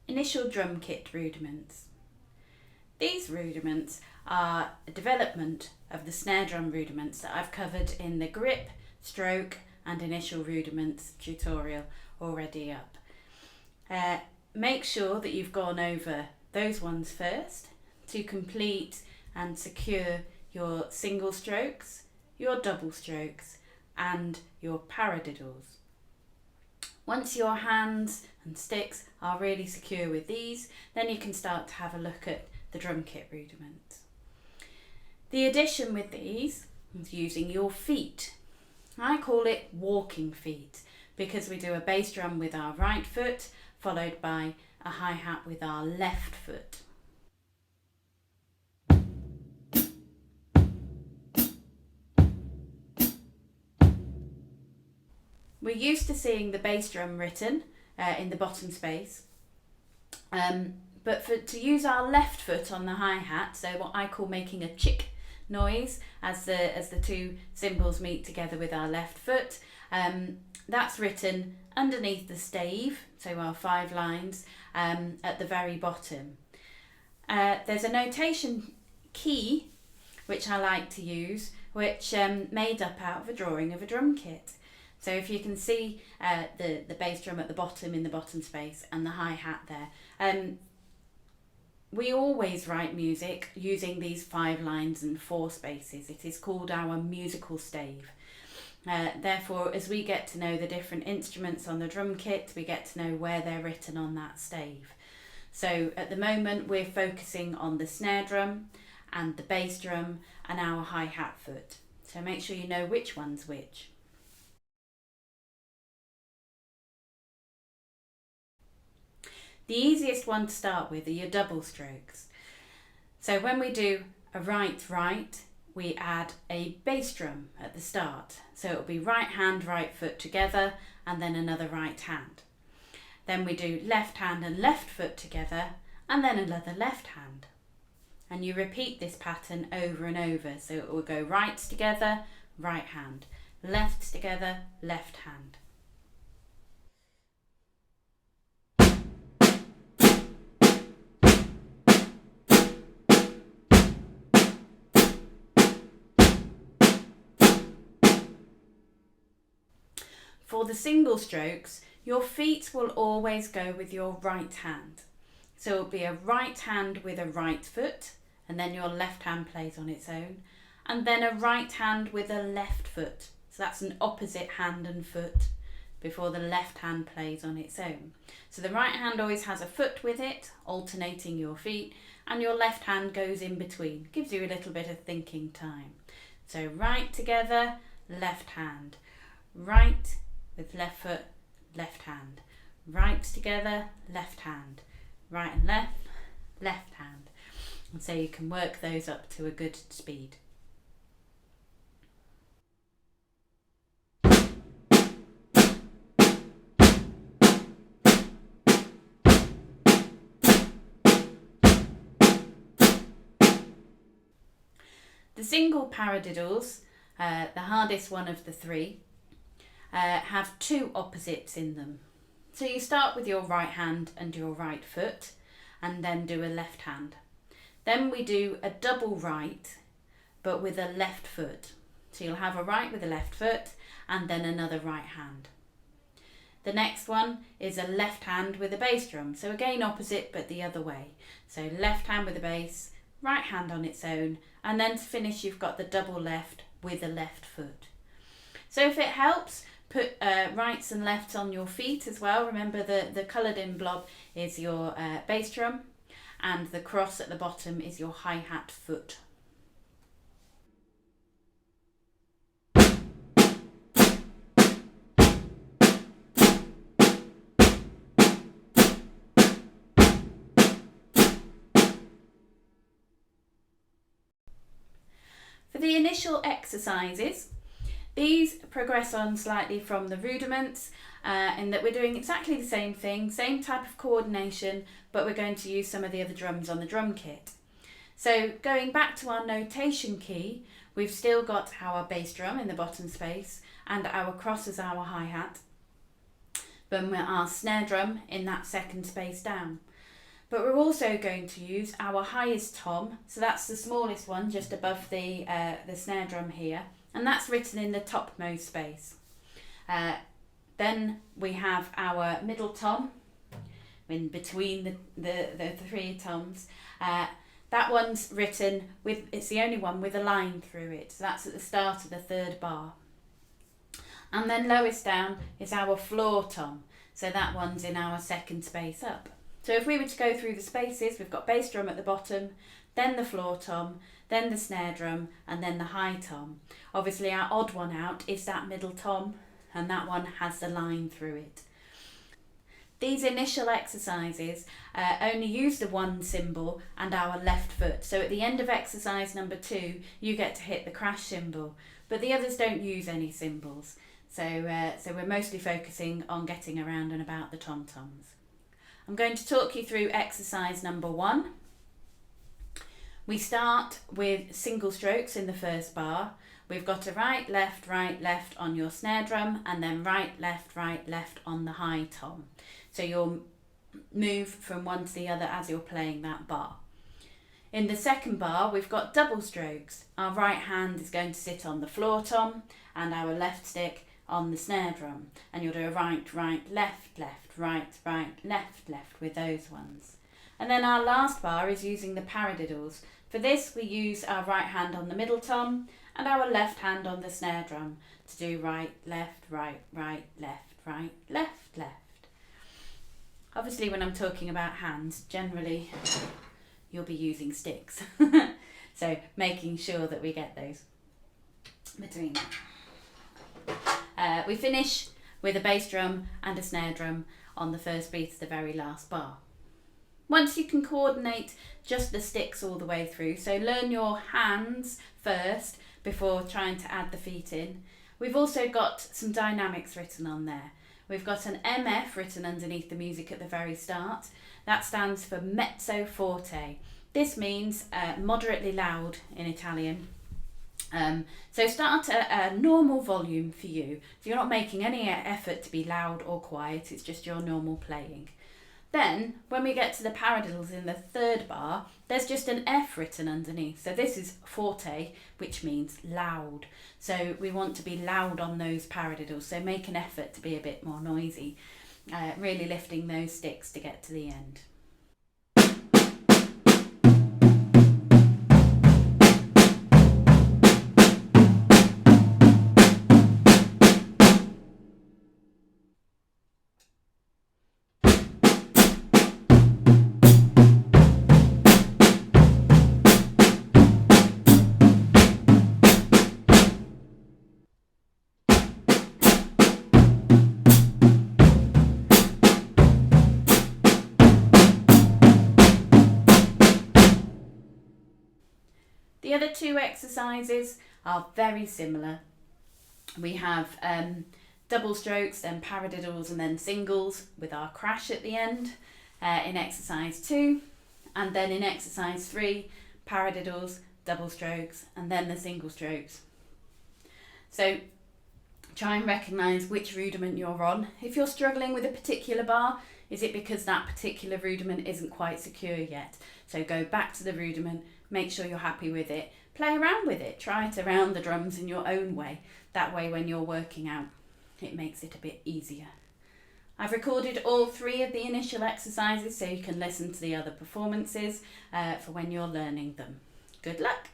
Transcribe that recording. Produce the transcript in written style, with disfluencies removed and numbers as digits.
Initial drum kit rudiments. These rudiments are a development of the snare drum rudiments that I've covered in the grip, stroke and initial rudiments tutorial already up. Make sure that you've gone over those ones first to complete and secure your single strokes, your double strokes and your paradiddles. Once your hands and sticks are really secure with these, then you can start to have a look at the drum kit rudiments. The addition with these is using your feet. I call it walking feet because we do a bass drum with our right foot followed by a hi-hat with our left foot. We're used to seeing the bass drum written in the bottom space, but to use our left foot on the hi-hat, so what I call making a chick noise as the two cymbals meet together with our left foot, that's written underneath the stave, so our 5 lines at the very bottom. There's a notation key which I like to use, which made up out of a drawing of a drum kit. So if you can see the bass drum at the bottom in the bottom space and the hi-hat there, we always write music using these 5 lines and 4 spaces. It is called our musical stave. Therefore, as we get to know the different instruments on the drum kit, we get to know where they're written on that stave. So at the moment we're focusing on the snare drum and the bass drum and our hi-hat foot. So make sure you know which one's which. The easiest one to start with are your double strokes. So when we do a right, we add a bass drum at the start. So it'll be right hand, right foot together and then another right hand. Then we do left hand and left foot together and then another left hand. And you repeat this pattern over and over. So it will go rights together, right hand, lefts together, left hand. For the single strokes, your feet will always go with your right hand. So it'll be a right hand with a right foot, and then your left hand plays on its own, and then a right hand with a left foot. So that's an opposite hand and foot before the left hand plays on its own. So the right hand always has a foot with it, alternating your feet, and your left hand goes in between. Gives you a little bit of thinking time. So right together, left hand, right with left foot, left hand, right together, left hand, right and left, left hand. And so you can work those up to a good speed. The single paradiddles, the hardest one of the 3, have 2 opposites in them. So you start with your right hand and your right foot and then do a left hand. Then we do a double right but with a left foot. So you'll have a right with a left foot and then another right hand. The next one is a left hand with a bass drum. So again opposite but the other way. So left hand with a bass, right hand on its own, and then to finish you've got the double left with a left foot. So if it helps, put rights and lefts on your feet as well. Remember the coloured in blob is your bass drum and the cross at the bottom is your hi-hat foot. For the initial exercises, these progress on slightly from the rudiments in that we're doing exactly the same thing, same type of coordination, but we're going to use some of the other drums on the drum kit. So going back to our notation key, we've still got our bass drum in the bottom space and our cross as our hi-hat, but our snare drum in that second space down. but we're also going to use our highest tom, so that's the smallest one just above the snare drum here, and that's written in the topmost space. Then we have our middle tom in between the three toms. That one's written with, it's the only one with a line through it, so that's at the start of the third bar. And then lowest down is our floor tom, so that one's in our second space up. So if we were to go through the spaces, we've got bass drum at the bottom, then the floor tom, then the snare drum, and then the high tom. Obviously our odd one out is that middle tom, and that one has the line through it. These initial exercises only use the one cymbal and our left foot. So at the end of exercise number 2, you get to hit the crash cymbal, but the others don't use any cymbals. So we're mostly focusing on getting around and about the tom-toms. I'm going to talk you through exercise number 1. We start with single strokes in the first bar. We've got a right, left on your snare drum, and then right, left on the high tom. So you'll move from one to the other as you're playing that bar. In the second bar, we've got double strokes. Our right hand is going to sit on the floor tom, and our left stick on the snare drum. And you'll do a right, left, right, left with those ones. And then our last bar is using the paradiddles. For this, we use our right hand on the middle tom, and our left hand on the snare drum to do right, left, left. Obviously when I'm talking about hands, generally you'll be using sticks. So making sure that we get those between them. We finish with a bass drum and a snare drum on the first beat of the very last bar. Once you can coordinate just the sticks all the way through, so learn your hands first before trying to add the feet in. We've also got some dynamics written on there. We've got an MF written underneath the music at the very start. That stands for mezzo forte. This means moderately loud in Italian. So start at a normal volume for you. So you're not making any effort to be loud or quiet, it's just your normal playing. Then, when we get to the paradiddles in the third bar, there's just an F written underneath. So this is forte, which means loud. So we want to be loud on those paradiddles. So make an effort to be a bit more noisy, really lifting those sticks to get to the end. The other two exercises are very similar. We have double strokes, then paradiddles, and then singles with our crash at the end in exercise 2. And then in exercise 3, paradiddles, double strokes, and then the single strokes. So try and recognise which rudiment you're on. If you're struggling with a particular bar, is it because that particular rudiment isn't quite secure yet? So go back to the rudiment, make sure you're happy with it, play around with it, try it around the drums in your own way. That way when you're working out, it makes it a bit easier. I've recorded all 3 of the initial exercises so you can listen to the other performances for when you're learning them. Good luck!